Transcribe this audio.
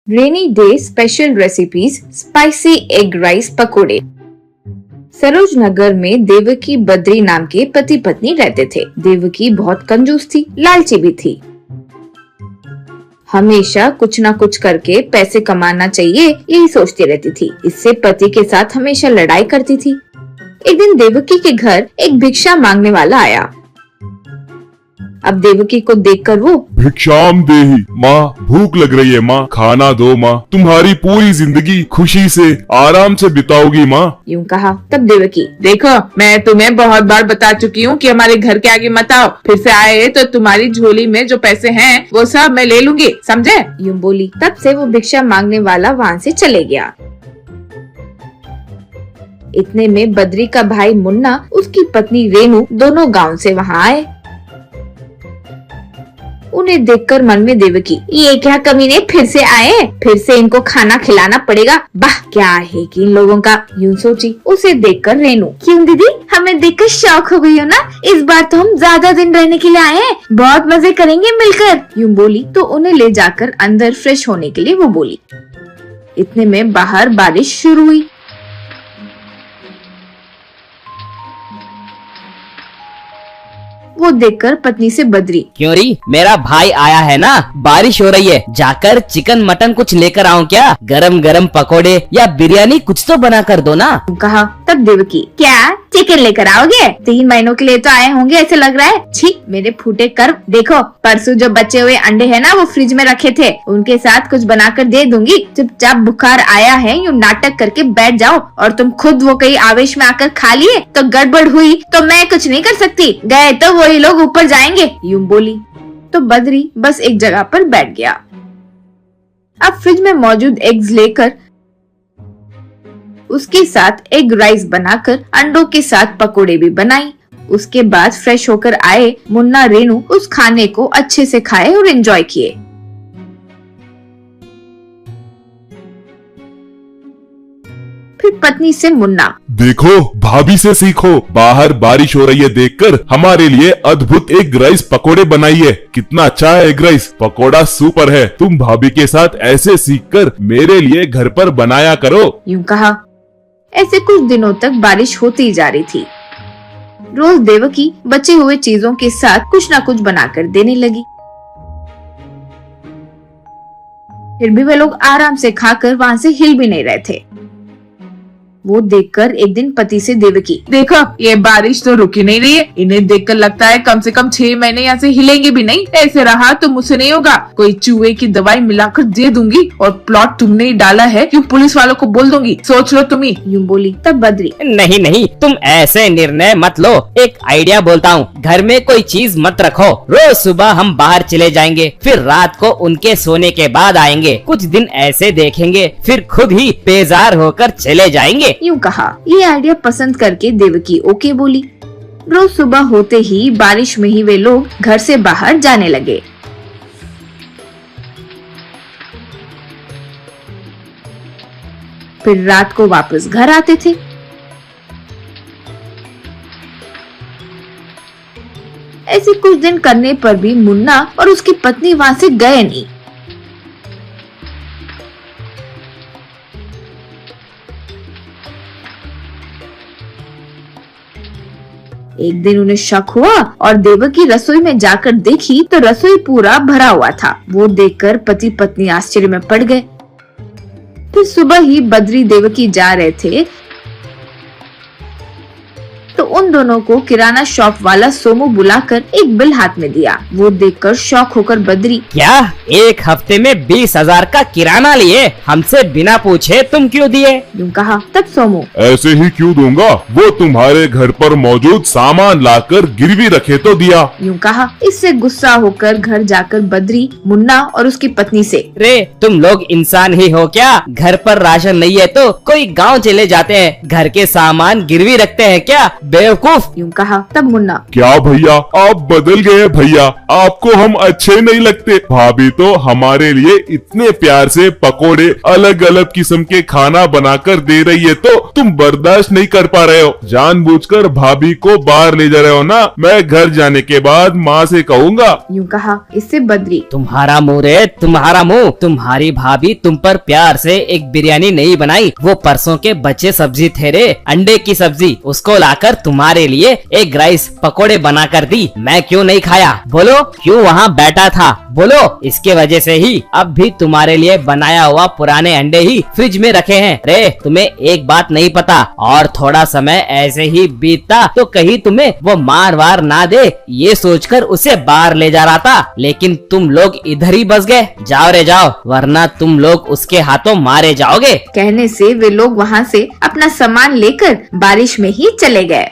Rainy day special recipes spicy egg rice पकोड़े। सरोज नगर में देवकी बद्री नाम के पति पत्नी रहते थे। देवकी बहुत कंजूस थी, लालची भी थी। हमेशा कुछ न कुछ करके पैसे कमाना चाहिए यही सोचती रहती थी। इससे पति के साथ हमेशा लड़ाई करती थी। एक दिन देवकी के घर एक भिक्षा मांगने वाला आया। अब देवकी को देखकर वो भिक्षाम देही माँ, भूख लग रही है माँ, खाना दो माँ, तुम्हारी पूरी जिंदगी खुशी से आराम से बिताओगी माँ, यूँ कहा। तब देवकी, देखो मैं तुम्हें बहुत बार बता चुकी हूँ कि हमारे घर के आगे मत आओ, फिर से आए तो तुम्हारी झोली में जो पैसे हैं वो सब मैं ले लूंगी, समझे? यूँ बोली। तब से वो भिक्षा मांगने वाला वहाँ से चले गया। इतने में बद्री का भाई मुन्ना, उसकी पत्नी रेनू दोनों गाँव से वहाँ आए। उन्हें देखकर मन में देवकी, ये क्या कमीने फिर से आए, फिर से इनको खाना खिलाना पड़ेगा। वाह क्या है कि इन लोगों का, यूं सोची। उसे देखकर रेनू, क्यों दीदी, हमें देखकर शौक हो गई हो ना? इस बार तो हम ज्यादा दिन रहने के लिए आए हैं, बहुत मजे करेंगे मिलकर, यूं बोली। तो उन्हें ले जाकर अंदर फ्रेश होने के लिए वो बोली। इतने में बाहर बारिश शुरू हुई। वो देखकर पत्नी से बद्री, क्यों री, मेरा भाई आया है ना, बारिश हो रही है, जाकर चिकन मटन कुछ लेकर आऊं क्या? गरम गरम पकोड़े या बिरयानी कुछ तो बना कर दो ना, कहा। तब देवकी, क्या चिकन लेकर आओगे? 3 महीनों के लिए तो आए होंगे ऐसे लग रहा है। छी, मेरे फूटे कर। देखो परसों जो बचे हुए अंडे है ना, वो फ्रिज में रखे थे, उनके साथ कुछ बनाकर दे दूंगी। चुपचाप बुखार आया है यूँ नाटक करके बैठ जाओ, और तुम खुद वो कहीं आवेश में आकर खा लिए तो गड़बड़ हुई तो मैं कुछ नहीं कर सकती, गए तो वही लोग ऊपर जाएंगे, यूँ बोली। तो बद्री बस एक जगह पर बैठ गया। अब फ्रिज में मौजूद एग्स लेकर उसके साथ एग राइस बनाकर अंडों के साथ पकोड़े भी बनाई। उसके बाद फ्रेश होकर आए मुन्ना रेनू उस खाने को अच्छे से खाए और एंजॉय किए। फिर पत्नी से मुन्ना, देखो भाभी से सीखो, बाहर बारिश हो रही है देखकर हमारे लिए अद्भुत एग राइस पकोड़े बनाइए। कितना अच्छा है एग राइस, पकोड़ा सुपर है। तुम भाभी के साथ ऐसे सीखकर मेरे लिए घर पर बनाया करो, यूँ कहा। ऐसे कुछ दिनों तक बारिश होती जा रही थी। रोज देवकी बचे हुए चीजों के साथ कुछ न कुछ बनाकर देने लगी। फिर भी वे लोग आराम से खाकर वहाँ से हिल भी नहीं रहे थे। वो देखकर एक दिन पति से देवकी, देखो ये बारिश तो रुकी नहीं रही है, इन्हें देखकर लगता है कम से कम 6 महीने यहाँ से हिलेंगे भी नहीं। ऐसे रहा तो मुझसे नहीं होगा, कोई चूहे की दवाई मिलाकर दे दूंगी और प्लॉट तुमने ही डाला है क्यों पुलिस वालों को बोल दूंगी, सोच लो तुम ही, यूँ बोली। तब बद्री, नहीं नहीं तुम ऐसे निर्णय मत लो, एक आइडिया बोलता हूँ, घर में कोई चीज मत रखो, रोज सुबह हम बाहर चले जाएंगे, फिर रात को उनके सोने के बाद आएंगे, कुछ दिन ऐसे देखेंगे, फिर खुद ही बेजार होकर चले जाएंगे, यूँ कहा। ये आइडिया पसंद करके देवकी ओके बोली। रोज सुबह होते ही बारिश में ही वे लोग घर से बाहर जाने लगे। फिर रात को वापस घर आते थे। ऐसे कुछ दिन करने पर भी मुन्ना और उसकी पत्नी वहाँ से गए नहीं। एक दिन उन्हें शक हुआ और देवकी रसोई में जाकर देखी तो रसोई पूरा भरा हुआ था। वो देखकर पति पत्नी आश्चर्य में पड़ गए। फिर सुबह ही बद्री देवकी जा रहे थे तो उन दोनों को किराना शॉप वाला सोमू बुलाकर एक बिल हाथ में दिया। वो देखकर शॉक होकर बद्री, क्या 1 हफ्ते में 20,000 का किराना लिए, हमसे बिना पूछे तुम क्यों दिए? यूँ कहा। तब सोमू, ऐसे ही क्यों दूंगा, वो तुम्हारे घर पर मौजूद सामान लाकर गिरवी रखे तो दिया, यूँ कहा। इससे गुस्सा होकर घर जाकर बद्री मुन्ना और उसकी पत्नी से, रे तुम लोग इंसान ही हो क्या? घर पर राशन नहीं है तो कोई गांव चले जाते हैं, घर के सामान गिरवी रखते हैं क्या? बेवकूफ। यूं कहा तब मुन्ना। क्या भैया, आप बदल गए हैं भैया, आपको हम अच्छे नहीं लगते। भाभी तो हमारे लिए इतने प्यार से पकोड़े अलग अलग किस्म के खाना बनाकर दे रही है, तो तुम बर्दाश्त नहीं कर पा रहे हो। जानबूझकर भाभी को बाहर ले जा रहे हो ना। मैं घर जाने के बाद माँ से कहूँगा। यूं कहा इससे बद्री। तुम्हारा मुंह रे, तुम्हारा मुंह। तुम्हारी भाभी तुम पर प्यार से एक बिरयानी नहीं बनाई, वो परसों के बचे सब्जी थे रे, अंडे की सब्जी, उसको लाकर तुम्हारे लिए एक राइस पकोड़े बनाकर दी। मैं क्यों नहीं खाया? बोलो, क्यों वहाँ बैठा था? बोलो। इसके वजह से ही अब भी तुम्हारे लिए बनाया हुआ पुराने अंडे ही फ्रिज में रखे हैं। रे, तुम्हें एक बात नहीं पता, और थोड़ा समय ऐसे ही बीतता तो कहीं तुम्हें वो मार वार ना दे, ये सोचकर उसे बाहर ले जा रहा था, लेकिन तुम लोग इधर ही बस गए। जाओ रे जाओ, वरना तुम लोग उसके हाथों मारे जाओगे। कहने से वे लोग वहाँ से अपना सामान लेकर बारिश में ही चले गए।